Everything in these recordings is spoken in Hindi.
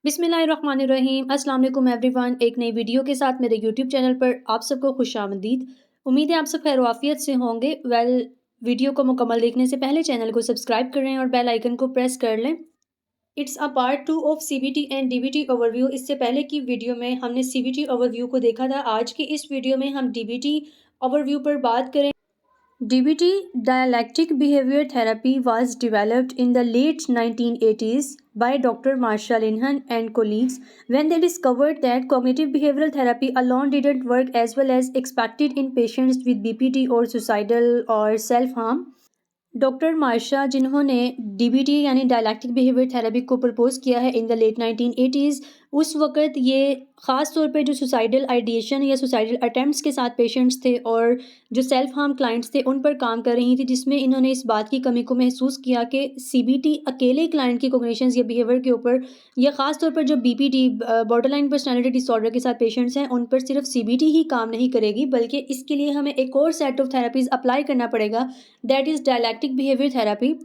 बिस्मिल्लाहिर्रहमानिर्रहीम अस्सलाम वालेकुम एवरीवन। एक नई वीडियो के साथ मेरे यूट्यूब चैनल पर आप सबको खुशामदीद। उम्मीद है आप सब खैर आफियत से होंगे। वीडियो को मुकम्मल देखने से पहले चैनल को सब्सक्राइब करें और बेल आइकन को प्रेस कर लें। It's a part 2 of CBT and DBT overview. इससे पहले की वीडियो में हमने सीबीटी ओवरव्यू को देखा था। आज की इस वीडियो में हम डीबीटी ओवरव्यू पर बात करें। DBT, dialectic behavior therapy, was developed in the late 1980s by Dr. Marsha Linehan and colleagues when they discovered that cognitive behavioral therapy alone didn't work as well as expected in patients with BPD or suicidal or self-harm. Doctor Marsha जिन्होंने डीबीटी यानी डायलैक्टिक बिहेवियर थेरेपी को प्रपोज किया है इन द लेट 1980s, उस वक़्त ये ख़ास तौर पे जो सुसाइडल आइडिएशन या सुसाइडल अटेम्प्ट्स के साथ पेशेंट्स थे और जो सेल्फ हार्म क्लाइंट्स थे उन पर काम कर रही थी, जिसमें इन्होंने इस बात की कमी को महसूस किया कि सीबीटी अकेले क्लाइंट की कॉग्निशंस या बिहेवियर के ऊपर या ख़ास तौर पर जो बीपीडी बॉर्डरलाइन पर्सनैलिटी डिसऑर्डर के साथ पेशेंट्स हैं उन पर सिर्फ सीबीटी ही काम नहीं करेगी, बल्कि इसके लिए हमें एक और सेट ऑफ थेरेपीज़ अप्लाई करना पड़ेगा, that is dialectic behaviour therapy.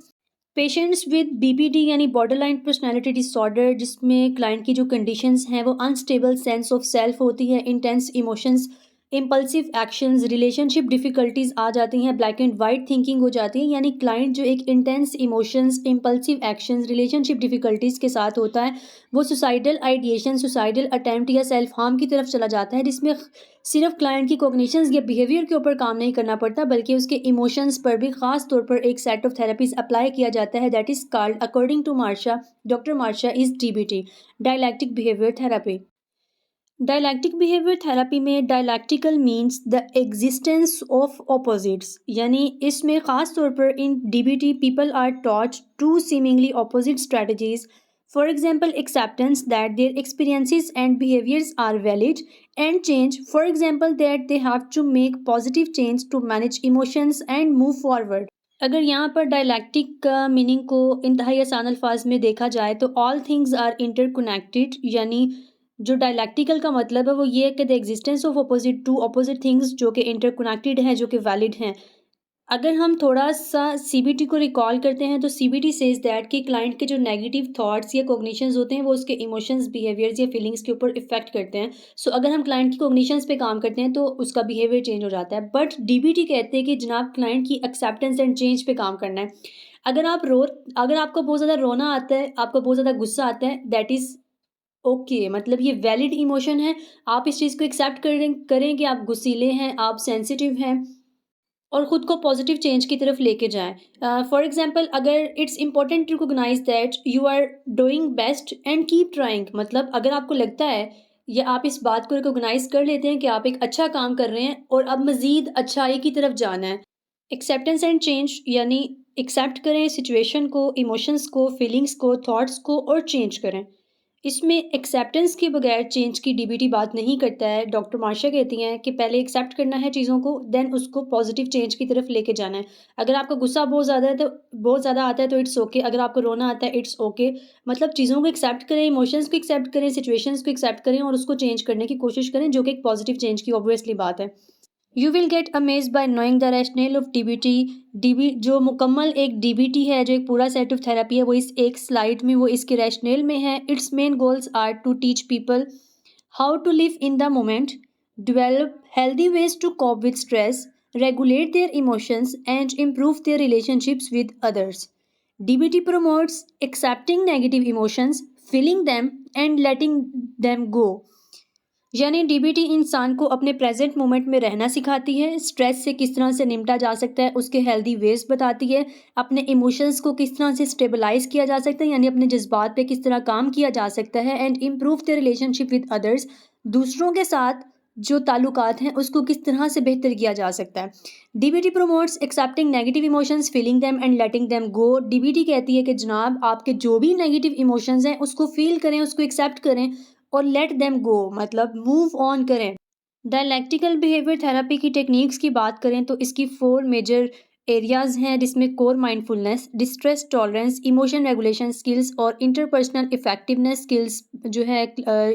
Patients with BPD यानी बॉर्डरलाइन पर्सनैलिटी डिसऑर्डर, जिसमें क्लाइंट की जो कंडीशंस हैं वो अनस्टेबल सेंस ऑफ सेल्फ होती है, intense emotions, impulsive actions, relationship difficulties आ जाती हैं, ब्लैक एंड वाइट थिंकिंग हो जाती है। यानी क्लाइंट जो एक intense emotions, impulsive actions, relationship difficulties के साथ होता है, वो सुसाइडल आइडिएशन, सुसाइडल अटेम्प्ट या सेल्फ हार्म की तरफ चला जाता है, जिसमें सिर्फ क्लाइंट की कॉग्निशंस या बिहेवियर के ऊपर काम नहीं करना पड़ता, बल्कि उसके इमोशंस पर भी ख़ास तौर पर एक सेट ऑफ थेरेपीज़ अप्लाई किया जाता है, that is called according to Marsha, doctor Marsha, is DBT, dialectic behaviour therapy. Dialectic behaviour therapy में dialectical means the existence of opposites, यानी इसमें ख़ास तौर पर in DBT people are taught to seemingly opposite strategies. For example, acceptance that their experiences and behaviours are valid and change, for example that they have to make positive change to manage emotions and move forward. अगर यहाँ पर डायलैक्टिक का मीनिंग को इंतहाई आसान अल्फाज में देखा जाए तो ऑल थिंग्स आर इंटरकनेक्टेड, यानी जो डायलैक्टिकल का मतलब है वो ये है कि the existence of two opposite things जो कि इंटरकनेक्टेड हैं, जो कि वैलिड हैं। अगर हम थोड़ा सा सीबीटी को रिकॉल करते हैं तो सीबीटी सेज दैट कि क्लाइंट के जो नेगेटिव थॉट्स या कॉग्निशंस होते हैं वो उसके इमोशंस, बिहेवियर्स या फीलिंग्स के ऊपर इफेक्ट करते हैं। सो अगर हम क्लाइंट की कॉग्निशंस पे काम करते हैं तो उसका बिहेवियर चेंज हो जाता है। बट डीबीटी कहते हैं कि जनाब क्लाइंट की एक्सेप्टेंस एंड चेंज पे काम करना है। अगर आप रो अगर आपको बहुत ज़्यादा रोना आता है, आपको बहुत ज़्यादा गुस्सा आता है, दैट इज़ ओके, मतलब ये वैलिड इमोशन है। आप इस चीज़ को एक्सेप्ट करें कि आप गुस्सीले हैं, आप सेंसिटिव हैं और ख़ुद को पॉजिटिव चेंज की तरफ लेके जाएं। फॉर एग्जांपल, अगर it's important to recognize that you are doing best and keep trying, मतलब अगर आपको लगता है या आप इस बात को रिकॉग्नाइज कर लेते हैं कि आप एक अच्छा काम कर रहे हैं और अब मज़ीद अच्छाई की तरफ जाना है। एक्सेप्टेंस एंड चेंज यानी एक्सेप्ट करें सिचुएशन को, इमोशंस को, फीलिंग्स को, थॉट्स को और चेंज करें। इसमें एक्सेप्टेंस के बगैर चेंज की डीबीटी बात नहीं करता है। डॉक्टर मार्शा कहती हैं कि पहले एक्सेप्ट करना है चीज़ों को, देन उसको पॉजिटिव चेंज की तरफ लेके जाना है। अगर आपका गुस्सा बहुत ज़्यादा आता है तो इट्स ओके, अगर आपको रोना आता है इट्स ओके। मतलब चीज़ों को एक्सेप्ट करें, इमोशंस को एक्सेप्ट करें, सिचुएशंस को एक्सेप्ट करें और उसको चेंज करने की कोशिश करें, जो कि एक पॉजिटिव चेंज की ऑब्वियसली बात है। You will get amaze bye knowing the rational of DBT. DB जो मुकम्मल एक डीबीटी है, जो एक पूरा सेट ऑफ थेरेपी है, वो इस एक स्लाइड में वो इसके रैशनल में है। Its main goals are to teach people how to live in the moment, develop healthy ways to cope with stress, regulate their emotions, and improve their relationships with others. DBT promotes accepting negative emotions, feeling them, and letting them go. यानी डीबीटी इंसान को अपने प्रेजेंट मोमेंट में रहना सिखाती है, स्ट्रेस से किस तरह से निपटा जा सकता है उसके हेल्दी वेज बताती है, अपने इमोशंस को किस तरह से स्टेबलाइज किया जा सकता है यानी अपने जज्बात पे किस तरह काम किया जा सकता है, and improve the relationship with others, दूसरों के साथ जो ताल्लुकात हैं उसको किस तरह से बेहतर किया जा सकता है। DBT promotes accepting negative emotions, feeling them and letting them go. DBT कहती है कि जनाब आपके जो भी नेगेटिव इमोशंस हैं उसको फील करें, उसको एक्सेप्ट करें और लेट देम गो, मतलब मूव ऑन करें। डायलैक्टिकल बिहेवियर थेरेपी की टेक्निक्स की बात करें तो इसकी 4 मेजर एरियाज़ हैं, जिसमें core mindfulness, distress tolerance, emotion regulation skills और इंटरपर्सनल इफेक्टिवनेस स्किल्स जो है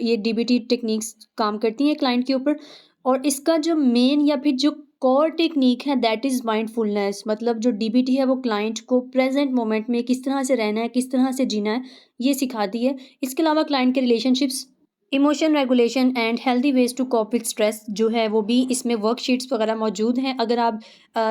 ये डीबीटी टेक्निक्स काम करती हैं क्लाइंट के ऊपर। और इसका जो मेन या फिर जो कोर टेक्निक है दैट इज़ माइंडफुलनेस, मतलब जो डीबीटी है वो क्लाइंट को प्रेजेंट मोमेंट में किस तरह से रहना है, किस तरह से जीना है, ये सिखाती है। इसके अलावा क्लाइंट के relationships, emotion regulation and healthy ways to cope with stress जो है वो भी इसमें वर्कशीट्स वगैरह मौजूद हैं। अगर आप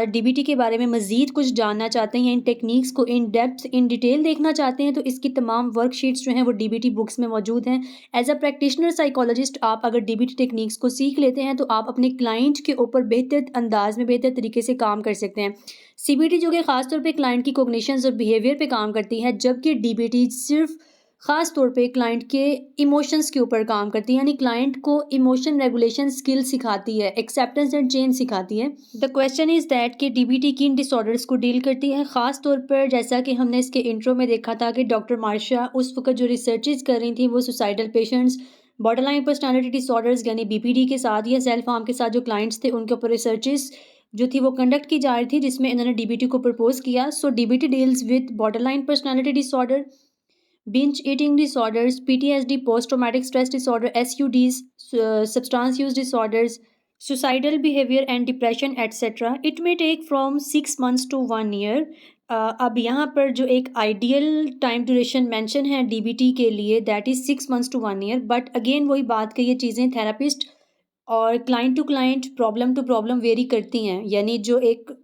डीबीटी के बारे में मज़ीद कुछ जानना चाहते हैं, इन टेक्निक्स को इन डेप्थ इन डिटेल देखना चाहते हैं, तो इसकी तमाम वर्कशीट्स जो हैं वो डीबीटी बुक्स में मौजूद हैं। एज अ प्रैक्टिशनर साइकोलॉजिस्ट आप अगर डीबीटी टेक्निक्स को सीख लेते हैं तो आप अपने क्लाइंट के ऊपर बेहतर अंदाज में, बेहतर तरीके से काम कर सकते हैं। सीबीटी जो कि ख़ास तौर पे क्लाइंट की कॉग्निशंस और बिहेवियर पे काम करती है, जबकि डीबीटी सिर्फ ख़ास तौर पे क्लाइंट के इमोशंस के ऊपर काम करती है, यानी क्लाइंट को इमोशन रेगुलेशन स्किल सिखाती है, एक्सेप्टेंस एंड चेंज सिखाती है। द क्वेश्चन इज़ दैट कि डीबीटी किन डिसऑर्डर्स को डील करती है। ख़ास तौर पर जैसा कि हमने इसके इंट्रो में देखा था कि डॉक्टर मार्शा उस वक्त जो रिसर्चेज कर रही थी वो suicidal patients, borderline personality disorders यानी बीपीडी के साथ या सेल्फ हार्म के साथ जो क्लाइंट्स थे उनके ऊपर रिसर्चेज जो थी वो कंडक्ट की जा रही थी, जिसमें इन्होंने डीबीटी को प्रपोज किया। So DBT deals with borderline personality disorder, binge eating disorders, PTSD, post traumatic stress disorder, SUDs, substance use disorders, suicidal behavior and depression etc. It may take from 6 months to 1 year. अब यहाँ पर जो एक आइडियल टाइम ड्यूरेशन मेंशन है डीबीटी के लिए that is 6 months to 1 year, but again वही बात कि ये चीज़ें थेरापिस्ट और client to client, problem to problem vary करती हैं, यानी जो एक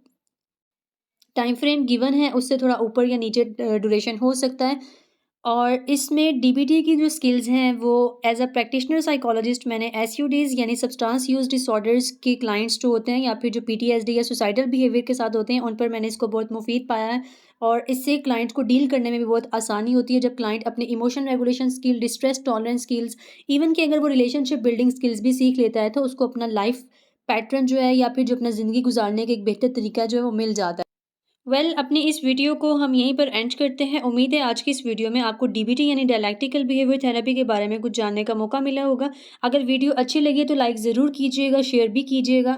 टाइम फ्रेम गिवन है उससे थोड़ा ऊपर या नीचे ड्यूरेशन हो सकता है। और इसमें डीबीटी की जो स्किल्स हैं वो एज अ प्रैक्टिशनर साइकोलॉजिस्ट मैंने एसयूडीज़ यानी सब्सटेंस यूज डिसऑर्डर्स के क्लाइंट्स जो होते हैं या फिर जो पीटीएसडी या सुसाइडल बिहेवियर के साथ होते हैं उन पर मैंने इसको बहुत मुफीद पाया है। और इससे क्लाइंट को डील करने में भी बहुत आसानी होती है जब क्लाइंट अपने emotion regulation skill, distress tolerance skills, even कि अगर वो रिलेशनशिप बिल्डिंग स्किल्स भी सीख लेता है तो उसको अपना लाइफ पैटर्न जो है या फिर जो अपना ज़िंदगी गुजारने का एक बेहतर तरीका जो है वो मिल जाता है। अपनी इस वीडियो को हम यहीं पर एंड करते हैं। उम्मीद है आज की इस वीडियो में आपको डीबीटी यानी डायलैक्टिकल बिहेवियर थेरेपी के बारे में कुछ जानने का मौका मिला होगा। अगर वीडियो अच्छी लगी तो लाइक ज़रूर कीजिएगा, शेयर भी कीजिएगा।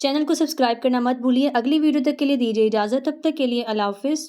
चैनल को सब्सक्राइब करना मत भूलिए। अगली वीडियो तक के लिए दीजिए इजाज़त, तब तक के लिए अल्लाह हाफ़िज़।